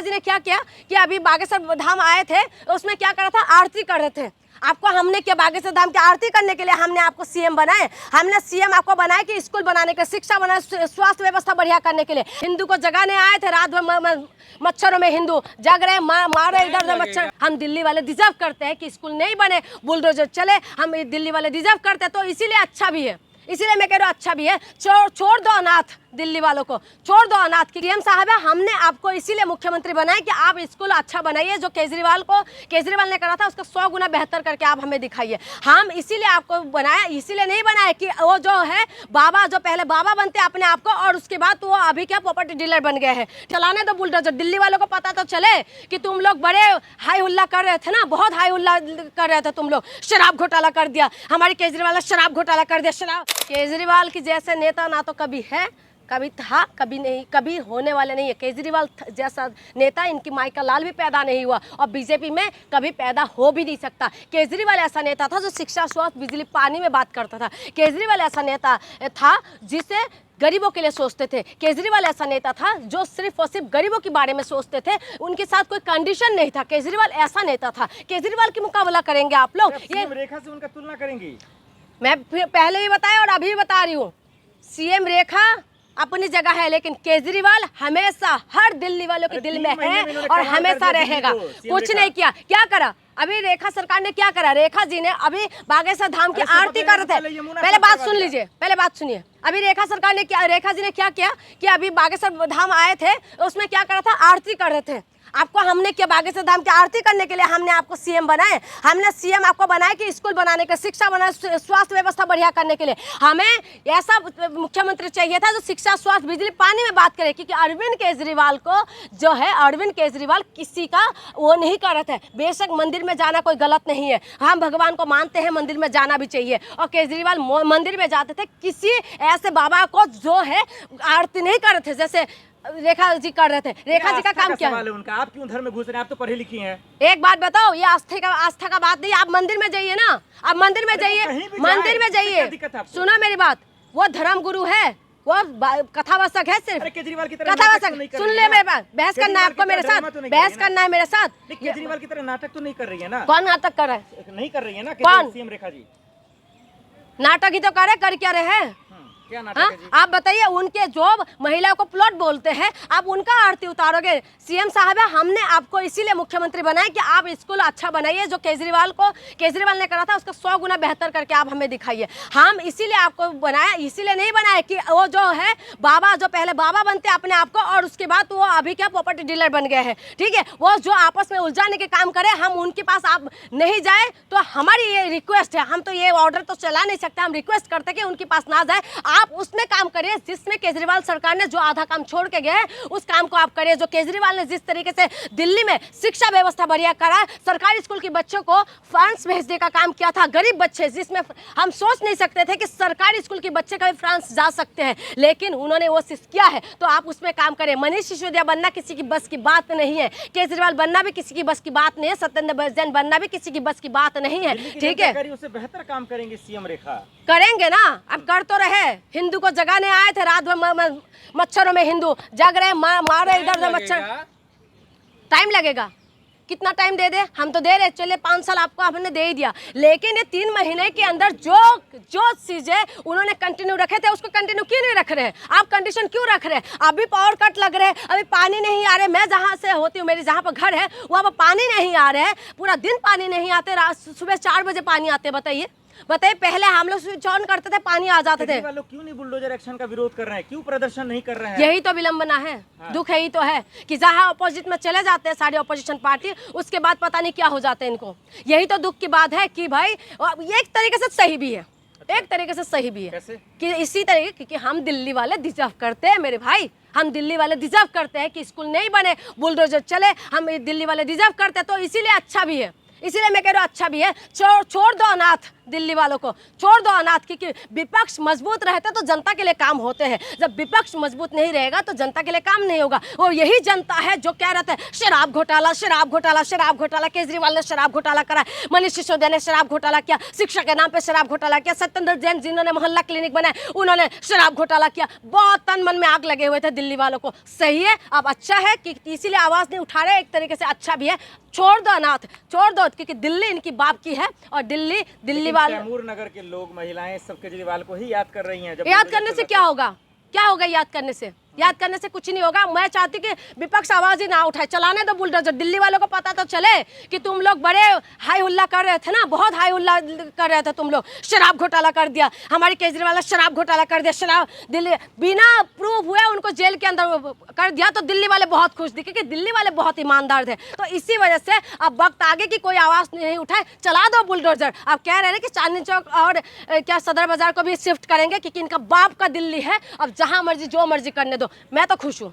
रेखा जी ने क्या किया कि अभी बागेश्वर धाम आए थे, उसमें क्या कर रहा था, आरती कर रहे थे। आपको हमने क्या बागेश्वर धाम की आरती करने के लिए हमने आपको सीएम बनाए? हमने सीएम आपको बनाए कि स्कूल बनाने के, शिक्षा बनाए, स्वास्थ्य व्यवस्था बढ़िया करने के लिए। हिंदू को जगाने आए थे, रात भर मच्छरों में हिंदू जग रहे, मार रहे इधर उधर मच्छर। हम दिल्ली वाले डिजर्व करते हैं कि स्कूल नहीं बने, बुलडोजर चले, हम दिल्ली वाले डिजर्व करते हैं। तो इसीलिए अच्छा भी है, इसीलिए मैं कह रहा हूँ अच्छा भी है। छोड़ दो अनाथ, दिल्ली वालों को छोड़ दो अनाथ। की सीएम साहब है, हमने आपको इसीलिए मुख्यमंत्री बनाया कि आप स्कूल अच्छा बनाइए। जो केजरीवाल ने करा था उसका 100 गुना बेहतर करके आप हमें दिखाइए। हम इसीलिए आपको बनाया, इसीलिए नहीं बनाया कि वो जो है बाबा, जो पहले बाबा बनते अपने आप को और उसके बाद तो वो अभी क्या प्रॉपर्टी डीलर बन गए हैं। चलाने दो बुलडोजर। दिल्ली वालों को पता तो चले कि तुम लोग बड़े हाई हुल्ला कर रहे थे ना, बहुत हाई हुल्ला कर रहे थे तुम लोग। शराब घोटाला कर दिया, हमारी केजरीवाल ने शराब घोटाला कर दिया। शराब केजरीवाल की जैसे नेता ना तो कभी है, कभी था, कभी नहीं, कभी होने वाले नहीं है। केजरीवाल जैसा नेता इनकी माई का लाल भी पैदा नहीं हुआ और बीजेपी में कभी पैदा हो भी नहीं सकता। केजरीवाल ऐसा नेता था जो शिक्षा, स्वास्थ्य, बिजली, पानी में बात करता था। केजरीवाल ऐसा नेता था जिसे गरीबों के लिए सोचते थे। केजरीवाल ऐसा नेता था जो सिर्फ और सिर्फ गरीबों के बारे में सोचते थे, उनके साथ कोई कंडीशन नहीं था। केजरीवाल ऐसा नेता था। केजरीवाल की मुकाबला करेंगे आप लोग? ये रेखा से उनका तुलना करेंगी? मैं पहले भी बताया और अभी भी बता रही हूँ, सीएम रेखा अपनी जगह है, लेकिन केजरीवाल हमेशा हर दिल्ली वालों के दिल में है और हमेशा रहेगा। कुछ नहीं किया, क्या करा अभी रेखा सरकार ने? क्या करा? रेखा जी ने अभी बागेश्वर धाम की आरती कर रहे थे। पहले बात सुन लीजिए, पहले बात सुनिए। अभी रेखा सरकार ने क्या, रेखा जी ने क्या किया कि अभी बागेश्वर धाम आए थे, उसमें क्या कर रहा था, आरती कर रहे थे। आपको हमने क्या बागेश्वर धाम की आरती करने के लिए हमने आपको सीएम बनाए? हमने सीएम आपको बनाए कि स्कूल बनाने के, शिक्षा बनाए, स्वास्थ्य व्यवस्था बढ़िया करने के लिए। हमें ऐसा मुख्यमंत्री चाहिए था जो शिक्षा, स्वास्थ्य, बिजली, पानी में बात करे। क्योंकि अरविंद केजरीवाल को जो है, अरविंद केजरीवाल किसी का वो नहीं कर रहे थे। बेशक मंदिर में जाना कोई गलत नहीं है, हम भगवान को मानते हैं, मंदिर में जाना भी चाहिए। और केजरीवाल मंदिर में जाते थे, किसी ऐसे बाबा को जो है आरती नहीं कर रहे थे जैसे रेखा जी कर रहे थे। रेखा जी का काम क्या है उनका? आप क्यों धर्म में घुस रहे हैं? आप तो पढ़ी लिखी हैं। एक बात बताओ, ये आस्था का बात नहीं। आप मंदिर में जाइए ना, आप मंदिर में जाइए, मंदिर में जाइए। सुना मेरी बात, वो धर्म गुरु है, वो कथावाचक है, सिर्फ केजरीवाल की तरह कथावाचक। सुन ले मेरे बात, बहस करना है आपको मेरे साथ, बहस करना है मेरे साथ। केजरीवाल की तरह नाटक तो नहीं कर रही है ना? कौन नाटक कर रहा है? नहीं कर रही है ना कौन? सीएम रेखा जी नाटक ही तो करे, कर क्या रहे हैं? क्या नाटक है जी? आप बताइए, उनके जो महिलाओं को प्लॉट बोलते हैं, आप उनका आरती उतारोगे? सीएम साहब है, हमने आपको इसीलिए मुख्यमंत्री बनाया कि आप स्कूल अच्छा बनाइए। जो केजरीवाल ने करा था उसका 100 गुना बेहतर करके आप हमें दिखाइए। हम इसीलिए आपको बनाया, इसीलिए नहीं बनाया कि वो जो है बाबा, जो पहले बाबा बनते अपने आप को और उसके बाद तो वो अभी क्या प्रॉपर्टी डीलर बन गए हैं। ठीक है, वो जो आपस में उलझाने के काम करे, हम उनके पास आप नहीं जाए तो हमारी ये रिक्वेस्ट है। हम तो ये ऑर्डर तो चला नहीं सकते, हम रिक्वेस्ट करते कि उनके पास ना जाए। आप उसमें काम करिए जिसमें केजरीवाल सरकार ने जो आधा काम छोड़ के गए, उस काम को आप करिए। जो केजरीवाल ने जिस तरीके से दिल्ली में शिक्षा व्यवस्था बढ़िया करा, सरकारी स्कूल के बच्चों को फ्रांस भेजने का काम किया था, गरीब बच्चे, जिसमें हम सोच नहीं सकते थे कि सरकारी स्कूल के बच्चे कभी फ्रांस जा सकते हैं, लेकिन उन्होंने वो किया है। तो आप उसमें काम करें। मनीष सिसोदिया बनना किसी की बस की बात नहीं है, केजरीवाल बनना भी किसी की बस की बात नहीं है, सत्येंद्र जैन बनना भी किसी की बस की बात नहीं है। ठीक है, उससे बेहतर काम करेंगे सीएम रेखा। करेंगे ना, अब कर तो रहे। हिंदू को जगाने आए थे, रात भर मच्छरों में हिंदू जग रहे, मार रहे इधर उधर मच्छर। टाइम लगेगा, कितना टाइम दे दे? हम तो दे रहे, चले 5 साल आपको हमने दे ही दिया, लेकिन ये 3 महीने के अंदर जो चीजें उन्होंने कंटिन्यू रखे थे उसको कंटिन्यू क्यों नहीं रख रहे हैं? आप कंडीशन क्यों रख रहे हैं? अभी पावर कट लग रहे हैं, अभी पानी नहीं आ रहे। मैं जहाँ से होती हूँ, मेरी जहाँ पर घर है वहाँ पर पानी नहीं आ रहे हैं, पूरा दिन पानी नहीं आते, रात सुबह 4 बजे पानी आते। बताइए, पहले हम लोग स्विच ऑन करते थे, पानी आ जाते थे। लोग क्यों नहीं बुलडोजर एक्शन का विरोध कर रहे हैं? क्यों प्रदर्शन नहीं कर रहे हैं? यही तो विलंबना है। दुख यही तो है कि जहां अपोजिट में चले जाते हैं सारी अपोजिशन पार्टी, उसके बाद पता नहीं क्या हो जाते हैं इनको। यही तो दुख की बात है कि भाई एक तरीके से सही भी है, एक तरीके से सही भी है। कैसे? कि इसी तरीके, क्योंकि हम दिल्ली वाले डिजर्व करते हैं मेरे भाई, हम दिल्ली वाले डिजर्व करते हैं कि स्कूल नहीं बने, बुलडोजर चले, हम दिल्ली वाले डिजर्व करते हैं। तो इसीलिए अच्छा भी है इसीलिए मैं कह रहा हूँ अच्छा भी है, छोड़ दो अनाथ दिल्ली वालों को, छोड़ दो अनाथ, क्योंकि विपक्ष मजबूत रहते तो जनता के लिए काम होते हैं। जब विपक्ष मजबूत नहीं रहेगा तो जनता के लिए काम नहीं होगा। और यही जनता है जो कह रहे थे शराब घोटाला, शराब घोटाला, शराब घोटाला, केजरीवाल ने शराब घोटाला करा, मनीष सिसोदिया ने शराब घोटाला किया, शिक्षा के नाम पे शराब घोटाला किया, सत्येंद्र जैन जिन्होंने मोहल्ला क्लिनिक बनाए उन्होंने शराब घोटाला किया। बहुत तन मन में आग लगे हुए थे दिल्ली वालों को। सही है, अब अच्छा है कि इसीलिए आवाज नहीं उठा रहे, एक तरीके से अच्छा भी है। छोड़ दो अनाथ, छोड़ दो, क्योंकि दिल्ली इनकी बाप की है और दिल्ली वाले तैमूर नगर के लोग, महिलाएं सब केजरीवाल को ही याद कर रही हैं। याद करने से क्या होगा, क्या होगा याद करने से? याद करने से कुछ नहीं होगा। मैं चाहती कि विपक्ष आवाज ही ना उठाए, चलाने दो बुलडोजर। दिल्ली वालों को पता तो चले कि तुम लोग बड़े हाई हुल्ला कर रहे थे ना, बहुत हाई हुल्ला कर रहे थे तुम लोग। शराब घोटाला कर दिया, हमारी केजरीवाल ने शराब घोटाला कर दिया, शराब दिल्ली बिना प्रूफ हुए उनको जेल के अंदर कर दिया, तो दिल्ली वाले बहुत खुश थे क्योंकि दिल्ली वाले बहुत ईमानदार थे। तो इसी वजह से अब वक्त आगे की कोई आवाज नहीं उठाए, चला दो बुलडोजर। अब कह रहे हैं कि चांदनी चौक और क्या सदर बाजार को भी शिफ्ट करेंगे क्योंकि इनका बाप का दिल्ली है, अब जहां मर्जी जो मर्जी करने दो, मैं तो खुश हूँ।